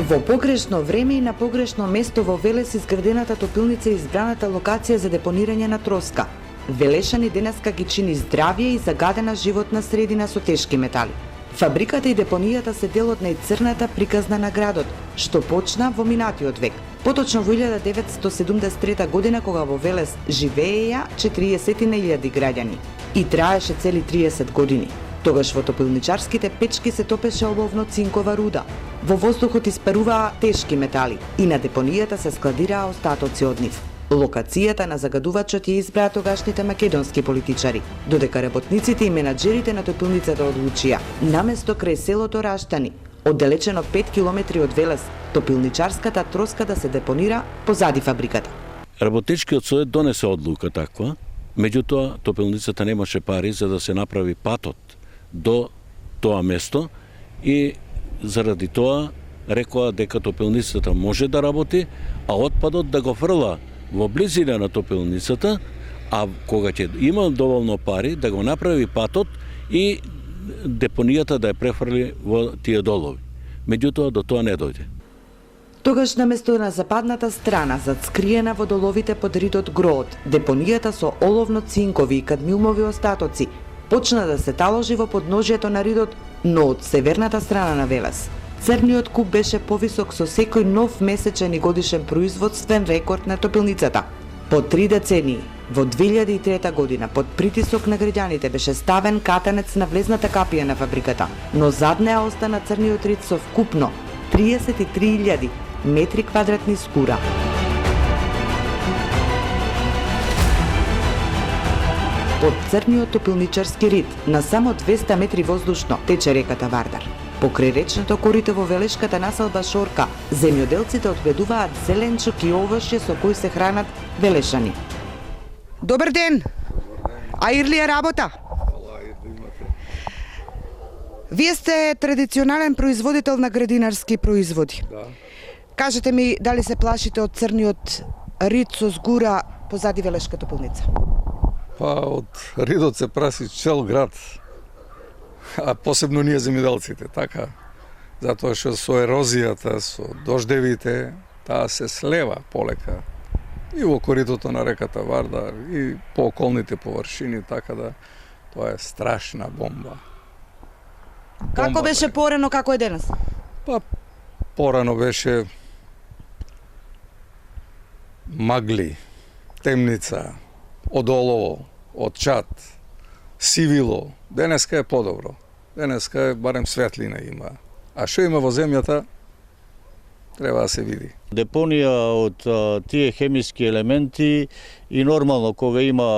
Во погрешно време и на погрешно место во Велес изградената топилница е избраната локација за депонирање на троска. Велешани денеска ги чини здравје и загадена животна средина со тешки метали. Фабриката и депонијата се дел од најцрната приказна на градот, што почна во минатиот век. Поточно во 1973 година, кога во Велес живееја 40.000 граѓани и траеше цели 30 години. Тогаш во топилничарските печки се топеше оловно цинкова руда. Во воздухот испаруваа тешки метали и на депонијата се складираа остатоци од нив. Локацијата на загадувачот ја избраа тогашните македонски политичари, додека работниците и менаџерите на топилницата одлучија наместо крај селото Раштани, оддалечено 5 километри од Велес, топилничарската троска да се депонира позади фабриката. Работничкиот совет донесе одлука таква, меѓутоа топилницата немаше пари за да се направи патот до тоа место и заради тоа рекоа дека топилницата може да работи, а отпадот да го фрла во близина на топилницата, а кога ќе има доволно пари да го направи патот и депонијата да ја префрли во тие долови. Меѓутоа до тоа не дојде. Тогаш наместо на западната страна, зад во доловите под ридот Гроот, депонијата со оловно-цинкови и кадмиумови остатоци почна да се таложи во подножјето на ридот, но од северната страна на Велес. Црниот куп беше повисок со секој нов месечен и годишен производствен рекорд на топилницата. По 3 децении, во 2003 година, под притисок на граѓаните беше ставен катанец на влезната капија на фабриката, но зад неа остана црниот рид со вкупно 33.000 метри квадратни скура. Од црниот топилничарски рид на само 200 метри воздушно тече реката Вардар. Покрај речното корито во Велешката населба Шорка, земјоделците одгледуваат зеленчук и овошје со кои се хранат велешани. Добар ден! А Ирли е работа? Вие сте традиционален производител на градинарски производи. Да. Кажете ми, дали се плашите од црниот рид со згура позади Велешка топилница? Па од ридот се праси цел град, а посебно ние земјоделците, така. Затоа што со ерозијата, со дождевите, таа се слева полека. И во коритото на реката Вардар, и по околните површини, така да тоа е страшна бомба. Како беше порано, како е денес? Па порано беше магли, темница, од олово, од чат, сивило. Денеска е подобро. Денеска е барем светлина има. А што има во земјата, треба да се види. Депонија од тие хемиски елементи и нормално кога има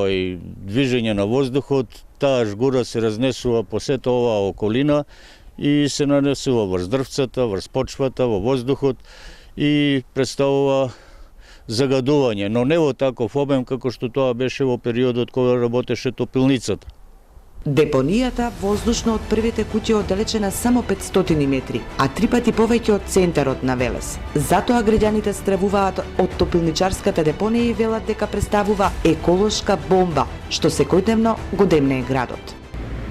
движење на воздухот, таа жгура се разнесува по сета оваа околина и се нанесува врз дрвцата, врз почвата, во воздухот и представува загадување, но не во таков обем како што тоа беше во периодот кога работеше топилницата. Депонијата воздушно од првите куќи е оддалечена само 500 метри, а 3 пати повеќе од центарот на Велес. Затоа граѓаните стравуваат од топилничарската депонија и велат дека представува еколошка бомба, што секојдневно го демне градот.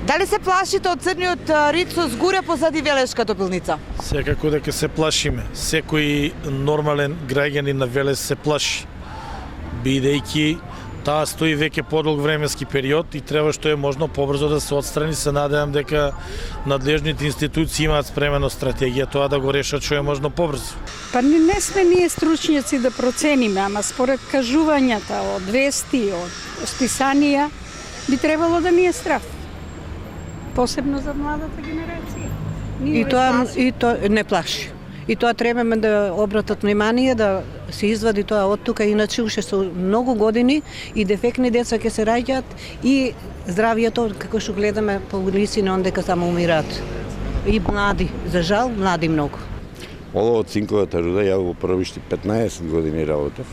Дали се плашите од црниот рид со згура позади Велешка топилница? Секако дека се плашиме. Секој нормален граѓанин на Велес се плаши, бидејќи таа стои веќе подолг временски период и треба што е можно побрзо да се отстрани. Се надевам дека надлежните институции имаат спремено стратегија тоа да го решат што е можно побрзо. Па не сме ние стручњаци да процениме, ама според кажувањата од вести, од списанија, би требало да ни е страх. Посебно за младата генерација. И тоа не плаши. И тоа требаме да обратат внимание, да се извади тоа од тука, иначе уште со многу години и дефектни деца ќе се раѓаат и здравието, како што гледаме по улиците, ондека само умираат. И млади, за жал, млади многу. Ова од цинковата руда, ја во првишти 15 години работев.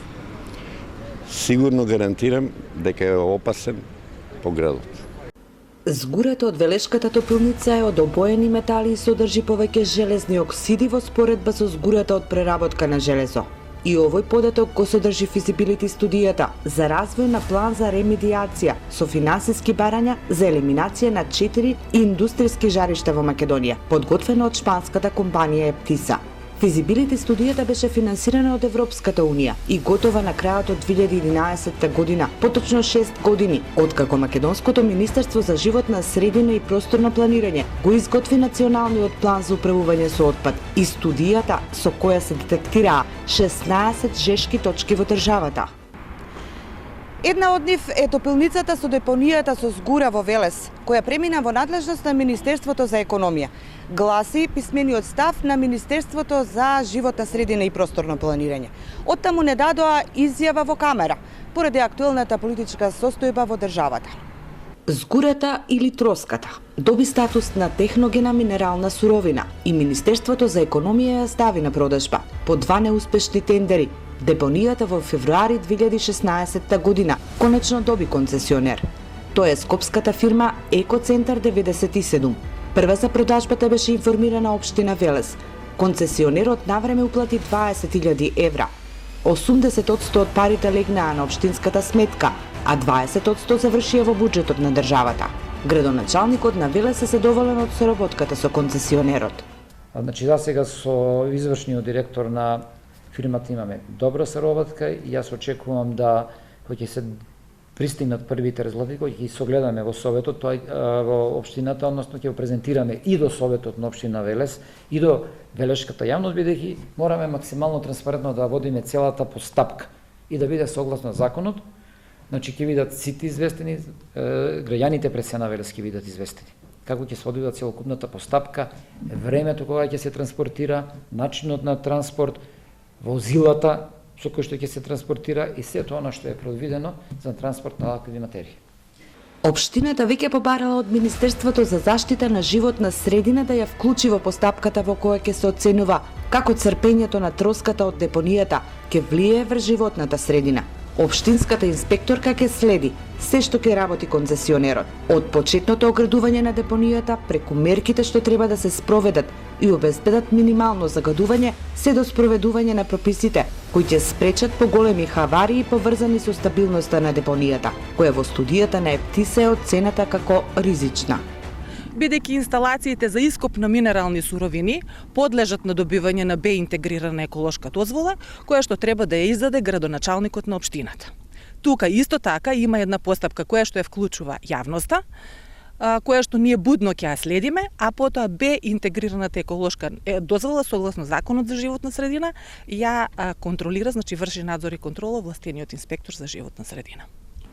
Сигурно гарантирам дека е опасен по градот. Згурето од Велешката топилница е од обоени метали и содржи повеќе железни оксиди во споредба со згурата од преработка на железо. И овој податок го содржи физибилити студијата за развој на план за ремедиација со финансиски барања за елиминација на 4 индустријски жаришта во Македонија, подготвено од шпанската компанија Ептиса. Физибилити студијата беше финансирана од Европската Унија и готова на крајот од 2011 година, поточно 6 години, откако Македонското Министерство за животна средина и просторно планирање го изготви националниот план за управување со отпад и студијата со која се детектираа 16 жешки точки во државата. Една од нив е топилницата со депонијата со згура во Велес, која премина во надлежност на Министерството за економија. Гласи писмениот став на Министерството за животна средина и просторно планирање. Оттаму не дадоа изјава во камера, поради актуелната политичка состојба во државата. Згурата или троската доби статус на техногена минерална суровина и Министерството за економија ја стави на продажба по 2 неуспешни тендери. Депонијата во февруари 2016 година конечно доби концесионер. Тоа е скопската фирма Екоцентар 97. Прва за продажбата беше информирана општина Велес. Концесионерот навреме уплати 20.000 евра. 80% од парите легнаа на општинската сметка, а 20% завршија во буџетот на државата. Градоначалникот на Велес е задоволен од соработката со концесионерот. Значи, засега со извршниот директор на фирмата имаме добра соработка и јас очекувам да кој ќе се пристигнат првите резултати, кои ќе согледаме во советот, тоа во општината, односно ќе го презентираме и до советот на општина Велес, и до велешката јавност, бидејќи мораме максимално транспарентно да водиме целата постапка и да биде согласно законот. Значи ќе бидат сите известени, граѓаните пред се на Велес ќе бидат известени. Како ќе се одвива целокупната постапка, времето кога ќе се транспортира, начинот на транспорт, возилата со кои што ќе се транспортира и сето она што е предвидено за транспорт на лакови материи. Општината веќе побарала од Министерството за заштита на животна средина да ја вклучи во постапката во која ќе се оценува како црпењето на троската од депонијата ќе влие врз животната средина. Општинската инспекторка ќе следи се што ќе работи концесионерот, од почетното оградување на депонијата преку мерките што треба да се спроведат и обезбедат минимално загадување, се до спроведување на прописите кои ќе спречат поголеми хаварии поврзани со стабилноста на депонијата, која во студијата на ЕПТИС е оцената како ризична. Бидејќи инсталациите за ископ на минерални суровини подлежат на добивање на Б интегрирана еколошка дозвола, која што треба да ја издаде градоначалникот на општината. Тука исто така има една постапка која што ја вклучува јавноста, која што ние будно ќе ја следиме, а потоа Б интегрираната еколошка дозвола согласно законот за животна средина ја контролира, значи врши надзор и контрола овластениот инспектор за животна средина.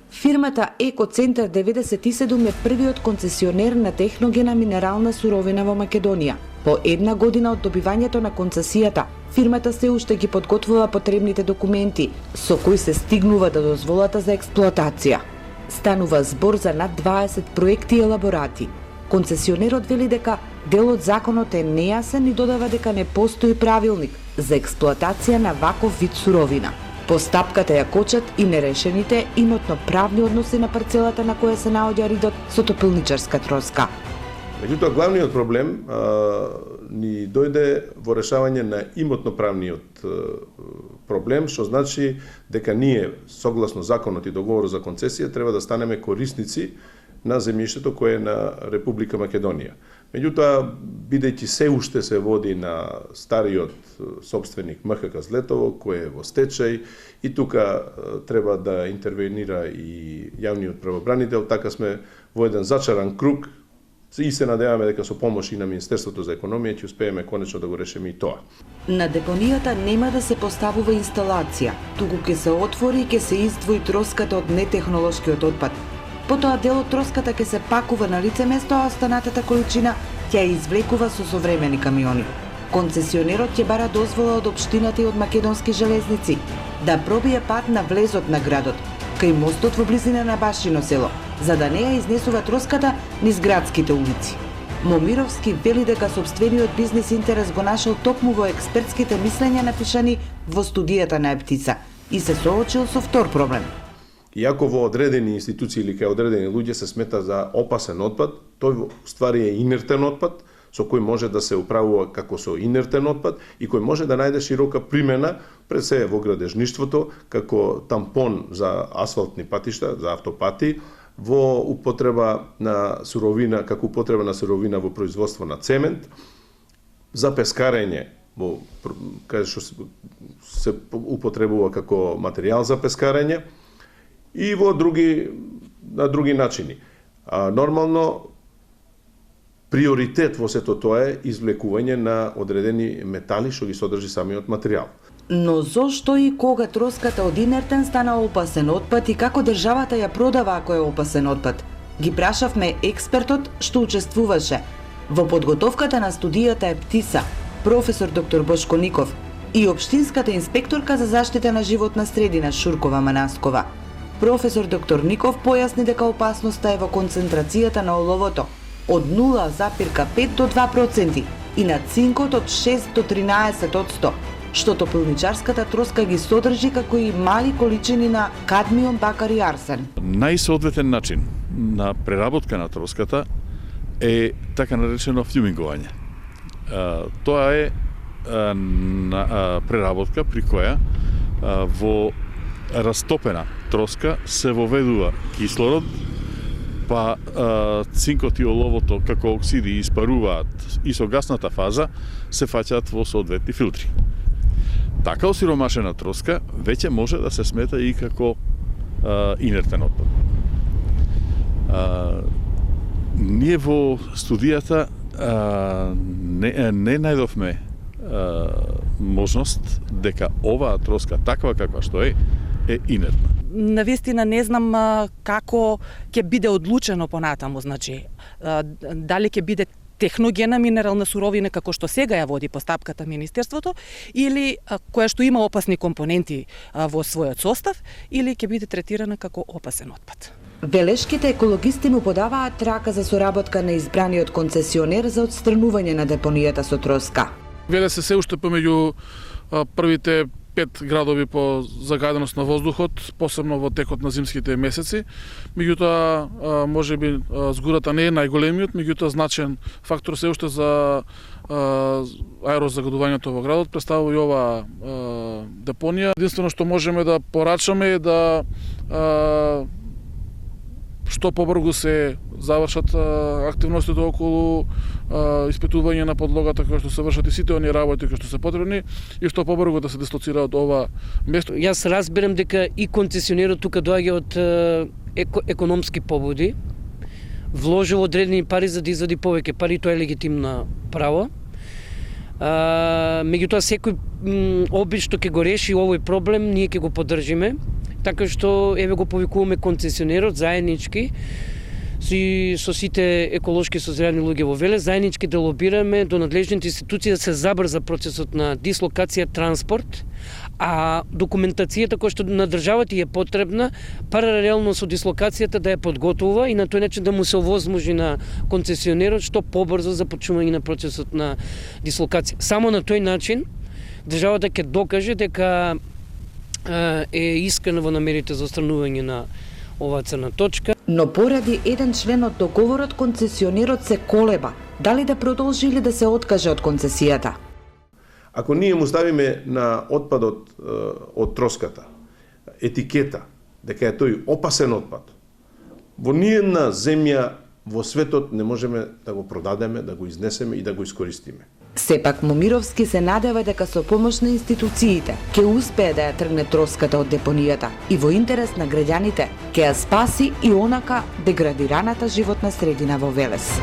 Фирмата Екоцентар 97 е првиот концесионер на техногена минерална суровина во Македонија. По една година од добивањето на концесијата, фирмата се уште ги подготвува потребните документи, со кои се стигнува до дозволата за експлоатација. Станува збор за над 20 проекти и елаборати. Концесионерот вели дека дел од законот е нејасен и додава дека не постои правилник за експлоатација на ваков вид суровина. Постапката ја кочат и нерешените имотно-правни односи на парцелата на која се наоѓа ридот со топилничарска троска. Меѓутоа, главниот проблем ни дојде во решавање на имотно-правниот проблем, што значи дека ние, согласно законот и договорот за концесија, треба да станеме корисници на земјиштето кое е на Република Македонија. Меѓутоа, бидејќи се уште се води на стариот собственик МХК Злетово, кој е во стечај, и тука треба да интервенира и јавниот правобранител, така сме во еден зачаран круг и се надеваме дека со помош и на Министерството за економија ќе успееме конечно да го решиме и тоа. На депонијата нема да се поставува инсталација, туку ќе се отвори и ќе се издвои троската од нетехнолошкиот отпад. Потоа дел од троската ќе се пакува на лице место, а останатата количина ќе ја извлекува со современи камиони. Концесионерот ќе бара дозвола од општината и од Македонски железници да пробие пат на влезот на градот, кај мостот во близина на Башино село, за да не ја изнесува троската низ градските улици. Момировски вели дека сопствениот бизнис интерес го нашол токму во експертските мислења напишани во студијата на ЕПТИС и се соочил со втор проблем. Иако во одредени институции или кај одредени луѓе се смета за опасен отпад, тој ствари е инертен отпад, со кој може да се управува како со инертен отпад и кој може да најде широка примена пред се во градежништвото како тампон за асфалтни патишта, за автопати, во употреба на суровина, како употреба на суровина во производство на цемент, за пескарење каде што се употребува како материјал за пескарење и на други начини. Нормално приоритет во сето тоа е извлекување на одредени метали што ги содржи самиот материјал. Но зошто и кога троската од инертен стана опасен отпад и како државата ја продава ако е опасен отпад? Ги прашавме експертот што учествуваше во подготовката на студијата ЕПТИСА, професор доктор Бошко Ников и општинската инспекторка за заштита на животна средина Шуркова Манаскова. Професор доктор Ников појасни дека опасноста е во концентрацијата на оловото од 0,5 до 2% и на цинкот од 6 до 13%, што топилничарската троска ги содржи како и мали количини на кадмиум, бакар и арсен. Најсоодветен начин на преработка на троската е така наречено фјумингување. Тоа е преработка при која во растопена троска се воведува кислород, па цинкот и оловото како оксиди испаруваат и со гасната фаза се фаќаат во соодветни филтри. Така осиромашена троска веќе може да се смета и како инертен отпад. Ние во студијата не најдовме можност дека оваа троска таква каква што е инертна. Навистина не знам како ќе биде одлучено понатаму, значи дали ќе биде техногена минерална суровина како што сега ја води постапката Министерството или која што има опасни компоненти во својот состав или ќе биде третирана како опасен отпад. Велешките екологисти му подаваат рака за соработка на избраниот концесионер за отстранување на депонијата со троска. Велес се уште помеѓу првите 5 градови по загаденост на воздухот, посебно во текот на зимските месеци. Меѓутоа, можеби згурата не е најголемиот, меѓутоа значен фактор се уште за аерозагадувањето во градот представува и оваа депонија. Единствено што можеме да порачаме е да што побрзо се завршат активностите околу испитување на подлогата кои што се вршат и сите оние работи кои што се потребни и што побрзо да се дислоцира од ова место. Јас разбирам дека и концесионерот тука доаѓа од економски побуди, вложил одредени пари за да извади повеќе пари, тоа е легитимно право. Меѓутоа секој обид што ќе го реши овој проблем, ние ќе го поддржиме. Така што еве го повикуваме концесионерот заеднички со сите еколошки созрени луѓе во Велес, заеднички да лобираме до надлежните институции да се забрза процесот на дислокација, транспорт, а документацијата која што на државата е потребна, паралелно со дислокацијата да ја подготвува и на тој начин да му се овозможи на концесионерот што побрзо започнување на процесот на дислокација. Само на тој начин државата ќе докаже дека е искрена во намерите за отстранување на оваа црна точка. Но поради еден член од договорот, концесионерот се колеба дали да продолжи или да се откаже од концесијата. Ако ние му ставиме на отпадот од троската етикета дека е тој опасен отпад, во ниедна земја во светот не можеме да го продадеме, да го изнесеме и да го искористиме. Сепак Момировски се надева дека со помош на институциите ќе успее да ја тргне троската од депонијата и во интерес на граѓаните ќе ја спаси и онака деградираната животна средина во Велес.